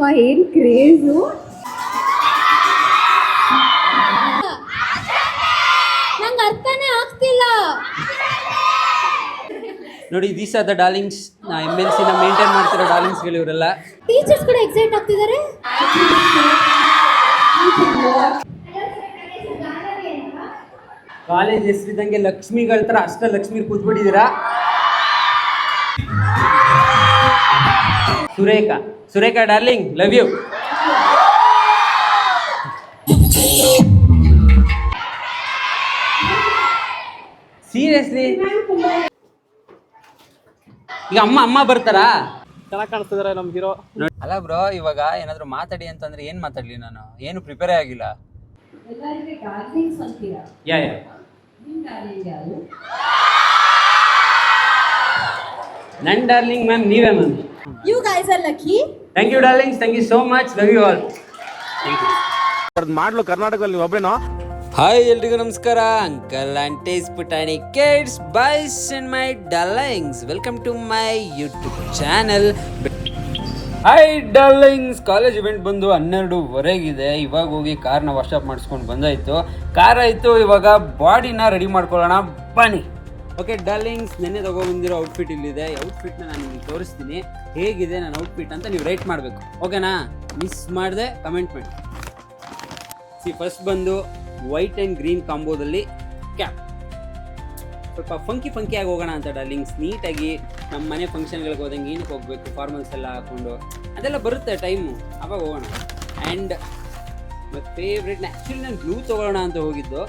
ಏನ್ ಕ್ರೇಜು. ನಂಗೆ ಅರ್ಥನೇ ಆಗ್ತಿಲ್ಲ. ನೋಡಿ, these are the darlings. MLC ನ ಮೇಂಟೈನ್ ಮಾಡ್ತಿರೋ ಡಾರ್ಲಿಂಗ್ಸ್ಗಳು ಇವರೆಲ್ಲ. ಟೀಚರ್ಸ್ ಕೂಡ ಎಕ್ಸೈಟ್ ಆಗ್ತಿದ್ದಾರೆ. ಕಾಲೇಜ್ ಹೆಸರಿದಂಗೆ ಲಕ್ಷ್ಮಿಗಳ ತರ ಲಕ್ಷ್ಮಿ ಕೂತ್ಬಿಟ್ಟಿದ್ದೀರಾ. Surekha darling, love you. Seriously ಈಗ ಅಮ್ಮ ಬರ್ತಾರಾ? ಚೆನ್ನಾಗಿ ಕಾಣಿಸ್ತಿದಾರೆ ನಮ್ ಹೀರೋ. ಅಲ್ಲ ಬ್ರೋ, ಇವಾಗ ಏನಾದ್ರು ಮಾತಾಡಿ ಅಂತಂದ್ರೆ ಏನ್ ಮಾತಾಡ್ಲಿ? ನಾನು ಏನು ಪ್ರಿಪೇರ್ ಆಗಿಲ್ಲ. ಯಾ ನನ್ ಡಾರ್ಲಿಂಗ್ ಮ್ಯಾಮ್, ನೀವೇ ma'am. You guys are lucky. Thank you darlings, thank you so much, love you all. Thank you. ಮಾಡ್ಲು ಕರ್ನಾಟಕದಲ್ಲಿ ಒಬ್ರೇನೋ. ಹಾಯ್, ಎಲ್ರಿಗೂ ನಮಸ್ಕಾರ. ಅಂಕಲ್ ಆಂಟೀಸ್, ಪುಟಾಣಿ kids, boys and my darlings, welcome to my YouTube channel. Hi darlings, college event ಬಂದು 12:30 ಇವಾಗ ಹೋಗಿ ಕಾರ್ನ ವಾಶ್ ಅಪ್ ಮಾಡಿಸ್ಕೊಂಡು ಬಂದಾಯ್ತು. ಕಾರ್ ಆಯಿತು, ಇವಾಗ ಬಾಡಿನ ರೆಡಿ ಮಾಡ್ಕೊಳ್ಳೋಣ ಬನ್ನಿ. ಓಕೆ ಡಾರ್ಲಿಂಗ್ಸ್, ನೆನ್ನೆ ತಗೊಬಂದಿರೋ ಔಟ್ಫಿಟ್ ಇಲ್ಲಿದೆ. ಈ ಔಟ್ಫಿಟ್ನ ನಾನು ನಿಮಗೆ ತೋರಿಸ್ತೀನಿ, ಹೇಗಿದೆ ನನ್ನ ಔಟ್ಫಿಟ್ ಅಂತ ನೀವು ರೈಟ್ ಮಾಡಬೇಕು. ಓಕೆನಾ? ಮಿಸ್ ಮಾಡದೆ ಕಮೆಂಟ್ ಮಾಡಿ. ಫಸ್ಟ್ ಬಂದು ವೈಟ್ ಆ್ಯಂಡ್ ಗ್ರೀನ್ ಕಾಂಬೋದಲ್ಲಿ ಕ್ಯಾಪ್. ಸ್ವಲ್ಪ ಫಂಕಿ ಆಗಿ ಹೋಗೋಣ ಅಂತ ಡಾರ್ಲಿಂಗ್ಸ್. ನೀಟಾಗಿ ನಮ್ಮ ಮನೆ ಫಂಕ್ಷನ್ಗಳಿಗೆ ಹೋದಂಗೆ ಏನಕ್ಕೆ ಹೋಗ್ಬೇಕು, ಫಾರ್ಮಲ್ಸ್ ಎಲ್ಲ ಹಾಕ್ಕೊಂಡು ಅದೆಲ್ಲ ಬರುತ್ತೆ ಟೈಮು, ಆವಾಗ ಹೋಗೋಣ. ಆ್ಯಂಡ್ ಮೈ ಫೇವ್ರೇಟ್, ಆ್ಯಕ್ಚುಲಿ ನಾನು ಬ್ಲೂ ತೊಗೊಳ್ಳೋಣ ಅಂತ ಹೋಗಿದ್ದು,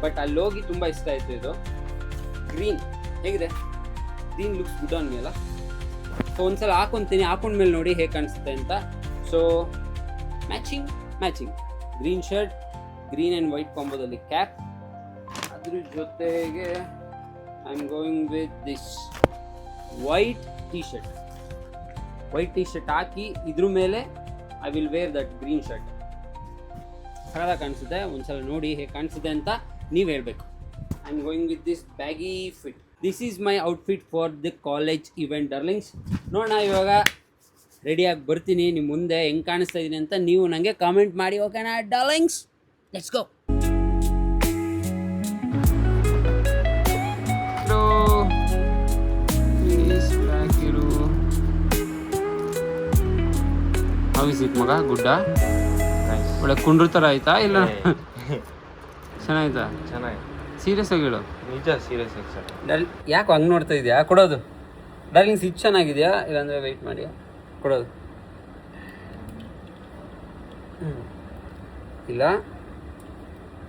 ಬಟ್ ಅಲ್ಲಿ ಹೋಗಿ ತುಂಬ ಇಷ್ಟ ಆಯಿತು. ಇದು ಗ್ರೀನ್ ಹೇಗಿದೆ? ಗ್ರೀನ್ ಲುಕ್ಸ್ ಗುಡ್ ಆನ್ ಮೇಲೆ. ಸೊ ಒಂದ್ಸಲ ಹಾಕ್ಕೊತೀನಿ, ಹಾಕೊಂಡ್ಮೇಲೆ ನೋಡಿ ಹೇಗೆ ಕಾಣಿಸುತ್ತೆ ಅಂತ. So matching green shirt, green and white ಕಾಂಬೋದಲ್ಲಿ ಕ್ಯಾಪ್. ಅದ್ರ ಜೊತೆಗೆ I am going with this white T shirt ಹಾಕಿ ಇದ್ರ ಮೇಲೆ I will wear that green shirt. ಸರಳ ಕಾಣಿಸುತ್ತೆ, ಒಂದ್ಸಲ ನೋಡಿ ಹೇಗೆ ಕಾಣಿಸುತ್ತೆ ಅಂತ ನೀವು ಹೇಳಬೇಕು. I am going with this baggy fit. This is my outfit for the college event darlings. ನೋಡೋಣ, ಇವಾಗ ರೆಡಿಯಾಗಿ ಬರ್ತೀನಿ ನಿಮ್ಮ ಮುಂದೆ. ಹೆಂಗೆ ಕಾಣಿಸ್ತಾ ಇದ್ದೀನಿ ಅಂತ ನೀವು ನನಗೆ ಕಾಮೆಂಟ್ ಮಾಡಿ. ಓಕೆನಾ darlings? Let's go. How is it ಮಗ? ಗುಡ್ಡ ಒಳ್ಳೆ ಕುಂಡ್ರ ಥರ ಆಯ್ತಾ ಇಲ್ಲ? ಚೆನ್ನಾಯ್ತಾ? ಚೆನ್ನಾಗಿ. ಸೀರಿಯಸ್ ಆಗಿ ಹೇಳು. ನಿಜ ಸೀರಿಯಸ್ ಆಗಿ ಸರ್. ಯಾಕೆ ಹಂಗೆ ನೋಡ್ತಾ ಇದೆಯಾ? ಕೊಡೋದು ಡಾರ್ಲಿಂಗ್ಸ್, ಇದು ಚೆನ್ನಾಗಿದೆಯಾ ಇಲ್ಲಾಂದರೆ ವೆಯ್ಟ್ ಮಾಡಿ ಕೊಡೋದು. ಇಲ್ಲ,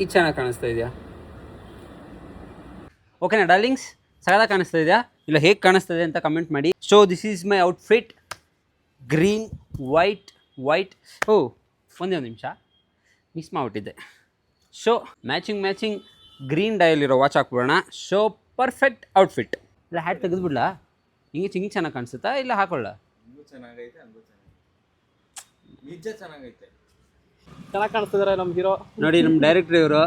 ಇದು ಚೆನ್ನಾಗಿ ಕಾಣಿಸ್ತಾ ಇದೆಯಾ? ಓಕೆನಾ ಡಾರ್ಲಿಂಗ್ಸ್? ಸಗದಾಗಿ ಕಾಣಿಸ್ತಾ ಇದೆಯಾ ಇಲ್ಲ ಹೇಗೆ ಕಾಣಿಸ್ತದೆ ಅಂತ ಕಮೆಂಟ್ ಮಾಡಿ. So this is my outfit, green white. ಒಂದೇ ಒಂದು ನಿಮಿಷ ಮಿಸ್ ಮಾಡಿಬಿಟ್ಟಿದ್ದೆ. ಸೊ ಮ್ಯಾಚಿಂಗ್ ಗ್ರೀನ್ ಡಯಲ್ಲಿರೋ ವಾಚ್ ಹಾಕ್ಬಿಡೋಣ. So perfect outfit. ಇಲ್ಲ ಹ್ಯಾಟ್ ತೆಗೆದುಬಿಡ್ಲಾ? ಹಿಂಗೆ ಚೆನ್ನಾಗಿ ಕಾಣಿಸುತ್ತಾ ಇಲ್ಲ ಹಾಕೊಳ್ಳ? ಚೆನ್ನಾಗೈತೆ, ನಿಜ ಚೆನ್ನಾಗೈತೆ. ಚೆನ್ನಾಗಿ ಕಾಣಿಸ್ತಿದಾರೆ ನಮ್ಮ ಹೀರೋ. ನೋಡಿ, ನಮ್ಮ ಡೈರೆಕ್ಟರ್ ಇವರು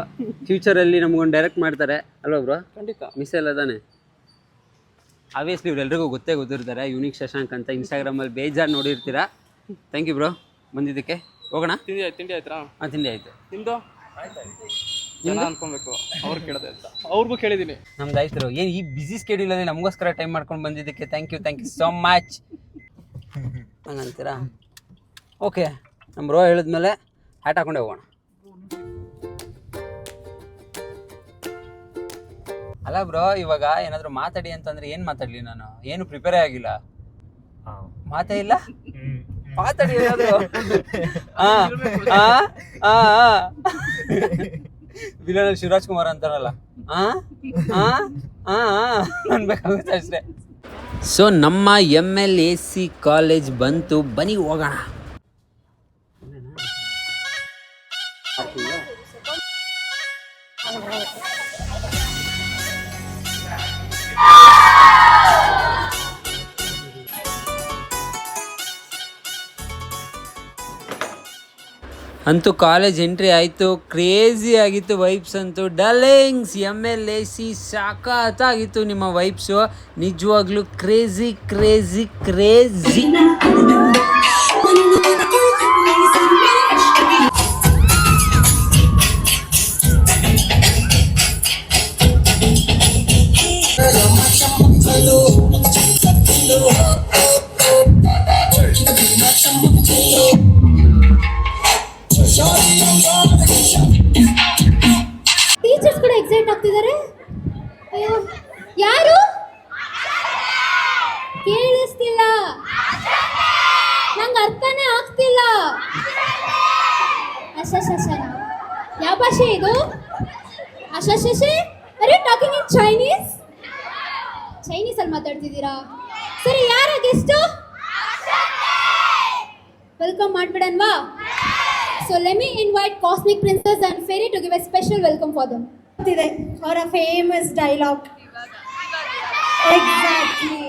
ಫ್ಯೂಚರಲ್ಲಿ ನಮಗೊಂದು ಡೈರೆಕ್ಟ್ ಮಾಡ್ತಾರೆ ಅಲ್ವಾ ಬ್ರೋ? ಖಂಡಿತ. ಮಿಸ್ ಎಲ್ಲ ತಾನೆ. ಆಬ್ವಿಯಸ್ಲಿ ಇವರೆಲ್ರಿಗೂ ಗೊತ್ತಿರ್ತಾರೆ, ಯೂನಿಕ್ ಶಶಾಂಕ್ ಅಂತ. ಇನ್ಸ್ಟಾಗ್ರಾಮಲ್ಲಿ ಬೇಜಾರು ನೋಡಿರ್ತೀರಾ. ಥ್ಯಾಂಕ್ ಯು ಬ್ರೋ ಬಂದಿದ್ದಕ್ಕೆ. ಹೋಗೋಣ. ತಿಂಡಿ ಆಯ್ತಾ? ಹಾಂ, ತಿಂಡಿ ಆಯಿತು. ನಿಮ್ಮದು ಜನ ಅನ್ಕೊಬೇಕು, ಅವ್ರು ಕೇಳದೆ ಅಂತ ಅವ್ರಿಗೂ ಕೇಳಿದ್ದೀನಿ. ನಮ್ದು ಆಯ್ತು. ಏನು ಈ ಬಿಸಿ ಸ್ಕೆಡ್ಯೂಲಲ್ಲಿ ನಮಗೋಸ್ಕರ ಟೈಮ್ ಮಾಡ್ಕೊಂಡು ಬಂದಿದ್ದಕ್ಕೆ ಥ್ಯಾಂಕ್ ಯು ಸೋ ಮಚ್. ಹಂಗಂತೀರಾ? ಓಕೆ, ನಮ್ಮ ಬ್ರೋ ಹೇಳಿದ್ಮೇಲೆ ಹ್ಯಾಟ್ ಹಾಕೊಂಡೆ ಹೋಗೋಣ. ಅಲ್ಲ ಬ್ರೋ, ಇವಾಗ ಏನಾದರೂ ಮಾತಾಡಿ ಅಂತಂದ್ರೆ ಏನು ಮಾತಾಡಲಿ? ನಾನು ಏನು ಪ್ರಿಪೇರೇ ಆಗಿಲ್ಲ. ಮಾತೇ ಇಲ್ಲ, ಮಾತಾಡಿ ಏನಾದರೂ. ವಿಲನಲ್ಲಿ ಶಿವರಾಜ್ ಕುಮಾರ್ ಅಂತಾರಲ್ಲ, ಅನ್ಬೇಕಾಗುತ್ತೆ ಅಷ್ಟೇ. ಸೊ ನಮ್ಮ MLAC ಕಾಲೇಜ್ ಬಂತು, ಬನ್ನಿ ಹೋಗೋಣ. ಅಂತೂ ಕಾಲೇಜ್ ಎಂಟ್ರಿ ಆಯಿತು. ಕ್ರೇಜಿ ಆಗಿತ್ತು ವೈಬ್ಸ್ ಅಂತೂ ಡಾರ್ಲಿಂಗ್ಸ್. MLAC ಸಾಕಾಗಿತ್ತು ನಿಮ್ಮ ವೈಬ್ಸು, ನಿಜವಾಗ್ಲೂ ಕ್ರೇಜಿ. ಟೀಚರ್ಸ್ ಕೂಡ ಎಕ್ಸೈಟ್ ಆಗ್ತಿದ್ದಾರೆ. ಅಯ್ಯೋ, ಯಾರು ಕೇಳಿಸ್ತಿಲ್ಲ, ನಂಗೆ ಅರ್ಥನೇ ಆಗ್ತಿಲ್ಲ. ಅಶಶನ ಯಾವ ಭಾಷೆ ಇದು? ಅಶಶೆ ಅರೆ ಟಾಕಿಂಗ್ ಇನ್ ಚೈನೀಸ್. ಚೈನೀಸ್ ಅಲ್ಲಿ ಮಾತಾಡ್ತಿದ್ದೀರಾ? ಸರಿ, ಯಾರ ಗೆಸ್ಟು? ವೆಲ್ಕಮ್ ಮಾಡ್ಬಿಡನ್ವಾ? So let me invite cosmic princess and fairy to give a special welcome for them. ಇದೆ ಅವರ ಫೇಮಸ್ ಡೈಲಾಗ್. ಎಕ್ಸಾಕ್ಟ್ಲಿ.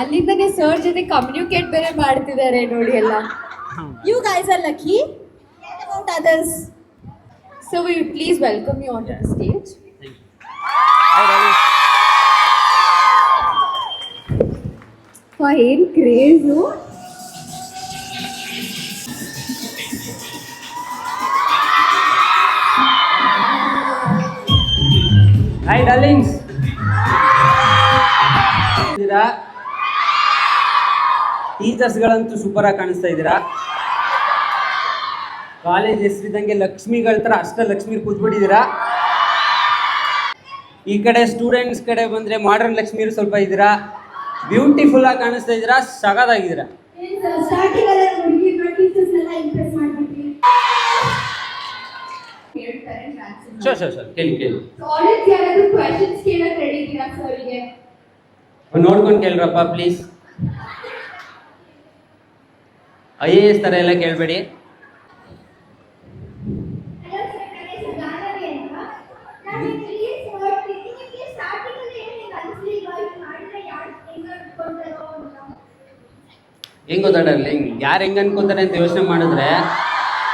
ಅಲ್ಲಿಂದನೇ ಸರ್ ಜೊತೆ ಕಮ್ಯುನಿಕೇಟ್ ಬೇರೆ ಮಾಡ್ತಿದ್ದಾರೆ ನೋಡಿ ಎಲ್ಲ. You guys are lucky. What about others? So we will please welcome you onto the stage. ಏನ್ craze. Hi darlings, ಟೀಚರ್ಸ್ಗಳಂತೂ super ಆಗಿ ಕಾಣಿಸ್ತಾ ಇದ್ದೀರಾ. ಕಾಲೇಜ್ ಹೆಸರಿದಂಗೆ ಲಕ್ಷ್ಮಿಗಳ ಥರ ಅಷ್ಟಲಕ್ಷ್ಮಿ ಕೂತ್ಬಿಟ್ಟಿದ್ದೀರಾ. ಈ ಕಡೆ ಸ್ಟೂಡೆಂಟ್ಸ್ ಕಡೆ ಬಂದರೆ ಮಾಡರ್ನ್ ಲಕ್ಷ್ಮೀರು ಸ್ವಲ್ಪ ಇದ್ದೀರಾ. ಬ್ಯೂಟಿಫುಲ್ ಆಗಿ ಕಾಣಿಸ್ತಾ ಇದ್ದೀರಾ, ಸಗದಾಗಿದ್ದೀರಾ. ಸ್ಟಾರ್ಟಿಂಗ್ ಅಲ್ಲ ಹುಡುಗಿ ಟೀಚರ್ಸ್ ಎಲ್ಲ ಇಂಪ್ರೆಸ್ ಮಾಡ್ಬಿಟ್ವಿ. ಶೋರ್ ಕೇಳಿ. ಆಡಿಯನ್ಸ್ ಯಾರಾದ್ರೂ ಕ್ವೆಶ್ಚನ್ಸ್ ಕೇಳಕ್ಕೆ ರೆಡಿ ಇದ್ದೀರಾ ಸರ್ಗೆ? ನೋಡ್ಕೊಂಡು ಕೇಳ್ರಪ್ಪ ಪ್ಲೀಸ್. IAS ಥರ ಎಲ್ಲ ಕೇಳಬೇಡಿ. ಹೆಂಗ್ ಗೊತ್ತಾ ಡಾರ್ಲಿಂಗ್, ಯಾರು ಹೆಂಗೆ ಅನ್ಕೋತಾರೆ ಅಂತ ಯೋಚನೆ ಮಾಡಿದ್ರೆ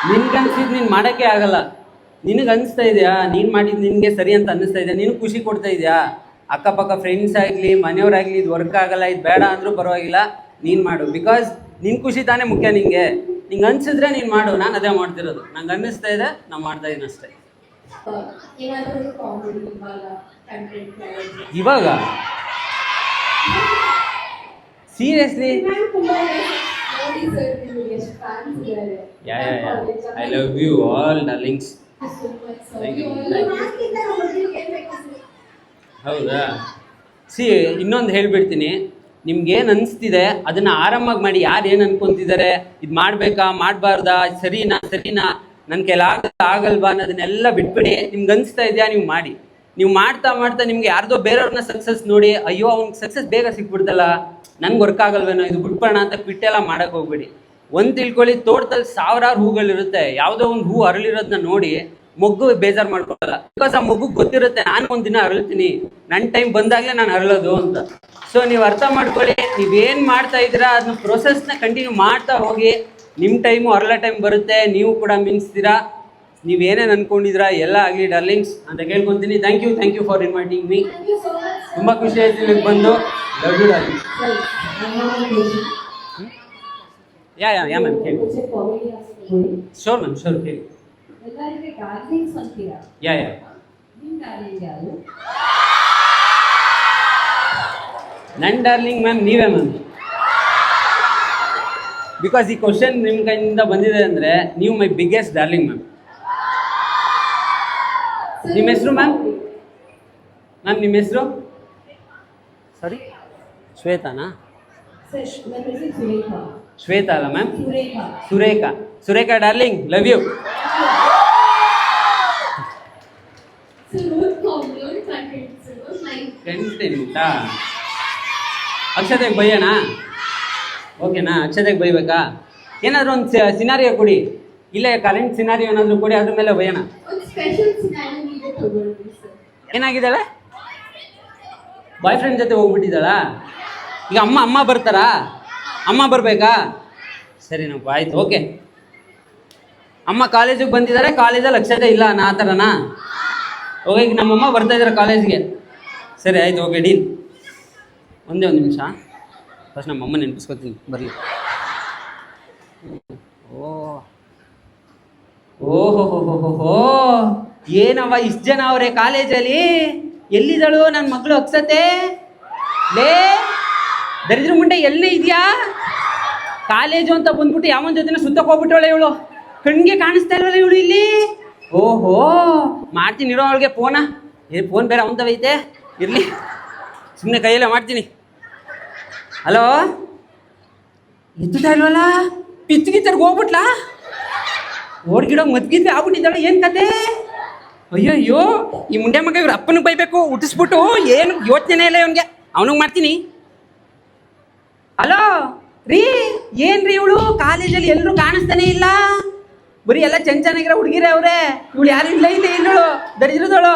ನಿನ್ಗೆ ಅನ್ಸಿದ್ ನೀನು ಮಾಡೋಕ್ಕೆ ಆಗಲ್ಲ. ನಿನಗೆ ಅನಿಸ್ತಾ ಇದೆಯಾ ನೀನು ಮಾಡಿದ್ದು ನಿನಗೆ ಸರಿ ಅಂತ ಅನ್ನಿಸ್ತಾ ಇದೆಯಾ, ನಿನಗೆ ಖುಷಿ ಕೊಡ್ತಾ ಇದೆಯಾ? ಅಕ್ಕಪಕ್ಕ ಫ್ರೆಂಡ್ಸ್ ಆಗಲಿ ಮನೆಯವರಾಗಲಿ ಇದು ವರ್ಕ್ ಆಗಲ್ಲ, ಇದು ಬೇಡ ಅಂದರೂ ಪರವಾಗಿಲ್ಲ, ನೀನು ಮಾಡು. ಬಿಕಾಸ್ ನಿನ್ನ ಖುಷಿ ತಾನೇ ಮುಖ್ಯ. ನಿಂಗೆ ಅನಿಸಿದ್ರೆ ನೀನು ಮಾಡು. ನಾನು ಅದೇ ಮಾಡ್ತಿರೋದು. ನಂಗೆ ಅನ್ನಿಸ್ತಾ ಇದೆ, ನಾನು ಮಾಡ್ತಾ ಇದ್ದೀನಿ ಅಷ್ಟೇ. ಇವಾಗ seriously I love you all darlings. ಹೌದಾ? ಇನ್ನೊಂದು ಹೇಳ್ಬಿಡ್ತೀನಿ, ನಿಮ್ಗೇನು ಅನಿಸ್ತಿದೆ ಅದನ್ನು ಆರಾಮಾಗಿ ಮಾಡಿ. ಯಾರು ಏನು ಅನ್ಕೊಂತಿದ್ದಾರೆ, ಇದು ಮಾಡಬೇಕಾ ಮಾಡಬಾರ್ದಾ, ಸರಿನಾ ನನ್ನ ಕೈಲಿ ಆಗಲ್ವಾ ಅನ್ನೋದನ್ನೆಲ್ಲ ಬಿಟ್ಬಿಡಿ. ನಿಮ್ಗೆ ಅನಿಸ್ತಾ ಇದೆಯಾ ನೀವು ಮಾಡಿ. ನೀವು ಮಾಡ್ತಾ ನಿಮ್ಗೆ ಯಾರ್ದೋ ಬೇರೆಯವ್ರನ್ನ ಸಕ್ಸಸ್ ನೋಡಿ ಅಯ್ಯೋ ಅವ್ನಿಗೆ ಸಕ್ಸಸ್ ಬೇಗ ಸಿಕ್ಬಿಡ್ತಲ್ಲ, ನನ್ಗೆ ವರ್ಕ್ ಆಗಲ್ವೇನೋ, ಇದು ಬಿಟ್ಬಿಡೋಣ ಅಂತ ಕ್ವಿಟ್ಟೆಲ್ಲ ಮಾಡೋಕ್ಕೆ ಹೋಗ್ಬೇಡಿ. ಒಂದು ತಿಳ್ಕೊಳ್ಳಿ, ತೋಟದಲ್ಲಿ ಸಾವಿರಾರು ಹೂಗಳಿರುತ್ತೆ, ಯಾವುದೋ ಒಂದು ಹೂ ಅರಳಿರೋದನ್ನ ನೋಡಿ ಮೊಗ್ಗು ಬೇಜಾರು ಮಾಡ್ಕೊಳ್ಳಲ್ಲ. ಬಿಕಾಸ್ ಆ ಮಗುಗೆ ಗೊತ್ತಿರುತ್ತೆ ನಾನು ಒಂದಿನ ಅರಳ್ತೀನಿ, ನನ್ನ ಟೈಮ್ ಬಂದಾಗಲೇ ನಾನು ಅರಳೋದು ಅಂತ. ಸೊ ನೀವು ಅರ್ಥ ಮಾಡ್ಕೊಳ್ಳಿ, ನೀವೇನು ಮಾಡ್ತಾ ಇದ್ದೀರಾ ಅದನ್ನ ಪ್ರೊಸೆಸ್ನ ಕಂಟಿನ್ಯೂ ಮಾಡ್ತಾ ಹೋಗಿ. ನಿಮ್ಮ ಟೈಮು ಅರಳ ಟೈಮ್ ಬರುತ್ತೆ, ನೀವು ಕೂಡ ಮಿಂಚ್ತೀರಾ. ನೀವೇನೇನು ಅನ್ಕೊಂಡಿದ್ದೀರಾ ಎಲ್ಲ ಆಗಲಿ ಡಾರ್ಲಿಂಗ್ಸ್ ಅಂತ ಕೇಳ್ಕೊತೀನಿ. Thank you for inviting me. ತುಂಬ ಖುಷಿ ಆಯ್ತು ನಿಮಗೆ ಬಂದು. Love you darling. Yeah ma'am ಕೇಳಿ. ಶೋರ್ ಮ್ಯಾಮ್ ಶೋರ್ ಕೇಳಿ. ಯಾ ನನ್ನ ಡಾರ್ಲಿಂಗ್ ಮ್ಯಾಮ್ ನೀವೇ ಮ್ಯಾಮ್. ಬಿಕಾಸ್ ಈ ಕ್ವಶನ್ ನಿಮ್ಮ ಕೈಯಿಂದ ಬಂದಿದೆ ಅಂದರೆ ನೀವು ಮೈ ಬಿಗ್ಗೆಸ್ಟ್ ಡಾರ್ಲಿಂಗ್ ಮ್ಯಾಮ್. ನಿಮ್ಮ ಹೆಸರು ಮ್ಯಾಮ್? ನಿಮ್ಮ ಹೆಸರು? ಸಾರಿ, ಶ್ವೇತಾನಾ? ಶ್ವೇತಾ ಅಲ್ಲ ma'am, Surekha darling, love you. ಕಂಟೆಂಟಾ? ಅಕ್ಷತೆಗೆ ಬೈಯೋಣ? ಓಕೆನಾ? ಅಕ್ಷತೆಗೆ ಬೈಬೇಕಾ? ಏನಾದರೂ ಒಂದು ಸಿನಾರಿಯೋ ಕೊಡಿ, ಇಲ್ಲೇ ಕರೆಂಟ್ ಸಿನಾರಿಯೋ ಏನಾದರೂ ಕೊಡಿ, ಅದ್ರ ಮೇಲೆ ಬೈಯೋಣ. ಏನಾಗಿದ್ದಾಳೆ? ಬಾಯ್ ಫ್ರೆಂಡ್ ಜೊತೆ ಹೋಗ್ಬಿಟ್ಟಿದ್ದಾಳ? ಈಗ ಅಮ್ಮ ಬರ್ತಾರಾ? ಅಮ್ಮ ಬರಬೇಕಾ? ಸರಿನಪ್ಪ, ಆಯ್ತು, ಓಕೆ. ಅಮ್ಮ ಕಾಲೇಜಿಗೆ ಬಂದಿದ್ದಾರೆ, ಕಾಲೇಜಲ್ಲಿ ಅಕ್ಷತೆ ಇಲ್ಲ ಆ ಥರನಾ? ಓಕೆ, ಈಗ ನಮ್ಮಮ್ಮ ಬರ್ತಾ ಇದ್ದಾರೆ ಕಾಲೇಜ್ಗೆ. ಸರಿ ಆಯ್ತು, ಓಕೆ, ಡೀಲ್. ಒಂದೇ ಒಂದು ನಿಮಿಷ, ಫಸ್ಟ್ ನಮ್ಮಮ್ಮ ನೆನಪಿಸ್ಕೊತೀನಿ, ಬರಲಿ. ಓಹೋ ಏನವ್ವ ಇಷ್ಟು ಜನ ಅವರೇ ಕಾಲೇಜಲ್ಲಿ? ಎಲ್ಲಿದ್ದಳು ನನ್ನ ಮಗಳು ಅಕ್ಷತೆ? ಲೇ ದರಿದ್ರ ಮುಂಡೆ ಎಲ್ಲೇ ಇದೆಯಾ? ಕಾಲೇಜು ಅಂತ ಬಂದ್ಬಿಟ್ಟು ಯಾವನ ಜೊತೆನ ಸುತ್ತಕ್ಕೆ ಹೋಗ್ಬಿಟ್ಟವಳೆ ಇವಳು. ಕಣ್ಣಿಗೆ ಕಾಣಿಸ್ತಾ ಇಲ್ವಲ್ಲ ಇವಳು ಇಲ್ಲಿ. ಓಹೋ, ಮಾಡ್ತೀನಿ ಇರೋ ಅವಳಿಗೆ ಫೋನ. ಫೋನ್ ಬೇರೆ ಅವಂತವೈತೆ, ಇರಲಿ ಸುಮ್ಮನೆ ಕೈಯಲ್ಲೇ ಮಾಡ್ತೀನಿ. ಹಲೋ, ಎತ್ತುತ್ತಾ ಇಲ್ವಲ್ಲ? ಪಿಚ್ಚಿಗಿಚ್ಚರ್ಗೆ ಹೋಗ್ಬಿಟ್ಲಾ? ಓಡ್ಗಿಡೋ ಮದ್ಗಿದ್ವಿ ಆಗ್ಬಿಟ್ಟಿದ್ದಾಳೆ. ಏನು ಕತೆ? ಅಯ್ಯೋ, ಈ ಮುಂಡೆ ಮಗ ಇವ್ರ ಅಪ್ಪನಿಗೆ ಬೈಬೇಕು, ಹುಟ್ಟಿಸ್ಬಿಟ್ಟು ಏನು ಯೋಚನೆ ಇಲ್ಲ ಇವನಿಗೆ. ಅವನಿಗೆ ಮಾಡ್ತೀನಿ. ಹಲೋ ರೀ, ಏನ್ರಿ ಇವಳು ಕಾಲೇಜಲ್ಲಿ ಎಲ್ಲರೂ ಕಾಣಿಸ್ತಾನೆ ಇಲ್ಲ, ಬರೀ ಎಲ್ಲ ಚೆನ್ನಾಗಿರೋ ಹುಡುಗಿರೇ ಅವ್ರೆ. ಇವಳು ಯಾರು ಇಲ್ಲ ಇಲ್ಲಳು, ದರಿದ್ರದವಳು.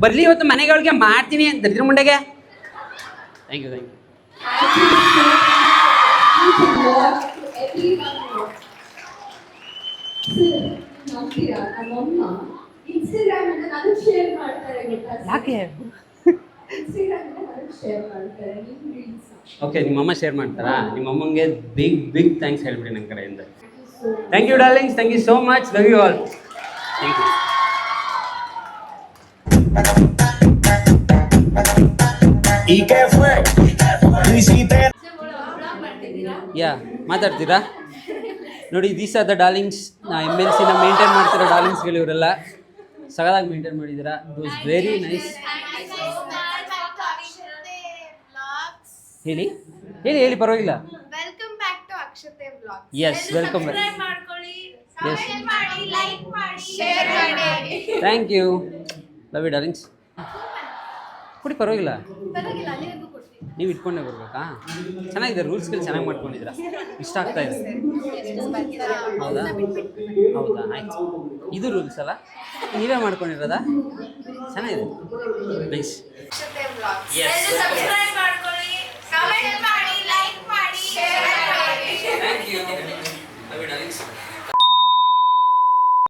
ಬರ್ಲಿ ಇವತ್ತು ಮನೆಗೆ ಅವಳಿಗೆ ಮಾಡ್ತೀನಿ ದರಿದ್ರ ಮುಂಡೆಗೆ. Thank you. ನಮ್ಮಮ್ಮ ಇನ್ಸ್ಟಾಗ್ರಾಮ್ ಇಂದ ನಾನು ಶೇರ್ ಮಾಡ್ತಾರೆ ಗೊತ್ತಾ? ಯಾಕೆ? ಇನ್ಸ್ಟಾಗ್ರಾಮ್ ಇಂದ ನಾನು ಶೇರ್ ಮಾಡ್ತಾರೆ ನಿಮ್ಮ ರೀಲ್ಸ್. ಓಕೆ, ನಿಮ್ಮಮ್ಮ ಶೇರ್ ಮಾಡ್ತಾರಾ? ನಿಮ್ಮಮ್ಮಂಗೆ ಬಿಗ್ ಥ್ಯಾಂಕ್ಸ್ ಹೇಳ್ಬಿಡಿ ನನ್ನ ಕಡೆಯಿಂದ. Thank you darlings, thank you so much, love you all. Thank you. Yeah, ಮಾತಾಡ್ತೀರಾ? ನೋಡಿ, ದೀಸ್ ಆರ್ ದ ಡಾರ್ಲಿಂಗ್ಸ್. MNCನ ಮೇಂಟೈನ್ ಮಾಡ್ತಿರೋ ಡಾರ್ಲಿಂಗ್ಸ್ಗಳು ಇವರೆಲ್ಲ. ಸಗದಾಗಿ ಮೇಂಟೈನ್ ಮಾಡಿದ್ದೀರಾ. It was very nice. ಹೇಳಿ ಹೇಳಿ ಹೇಳಿ, ಪರವಾಗಿಲ್ಲ. Welcome back to Akshata vlogs. Yes, welcome back. Subscribe ಮಾಡ್ಕೊಳ್ಳಿ, ಎಸ್, ಕಮೆಂಟ್ ಮಾಡಿ, ಲೈಕ್ ಮಾಡಿ, ಶೇರ್ ಮಾಡಿ. Thank you, love you darlings. ಕೊಡಿ, ಪರವಾಗಿಲ್ಲ, ಪರವಾಗಿಲ್ಲ, ಅಲ್ಲಿವರೆಗೂ ಕೊಡ್ತೀನಿ. ನೀವು ಇಟ್ಕೊಂಡೇ ಬರ್ಬೇಕಾ? ಚೆನ್ನಾಗಿದೆ, ರೂಲ್ಸ್ಗಳು ಚೆನ್ನಾಗಿ ಮಾಡ್ಕೊಂಡಿದ್ದೀರಾ, ಇಷ್ಟ ಆಗ್ತಾ ಇದೆ. ಹೌದಾ? ಹೌದಾ, ಆಯ್ತು. ಇದು ರೂಲ್ಸ್ ಅಲ್ಲ, ನೀವೇ ಮಾಡ್ಕೊಂಡಿರೋದಾ? ಚೆನ್ನಾಗಿದೆ, nice. Akshata vlogs. Yes. Subscribe ಮಾಡ್ಕೊಳ್ಳಿ, ಕಮೆಂಟ್ ಮಾಡಿ, ಲೈಕ್ ಮಾಡಿ, ಶೇರ್ ಮಾಡಿ. Thank you, love you darlings.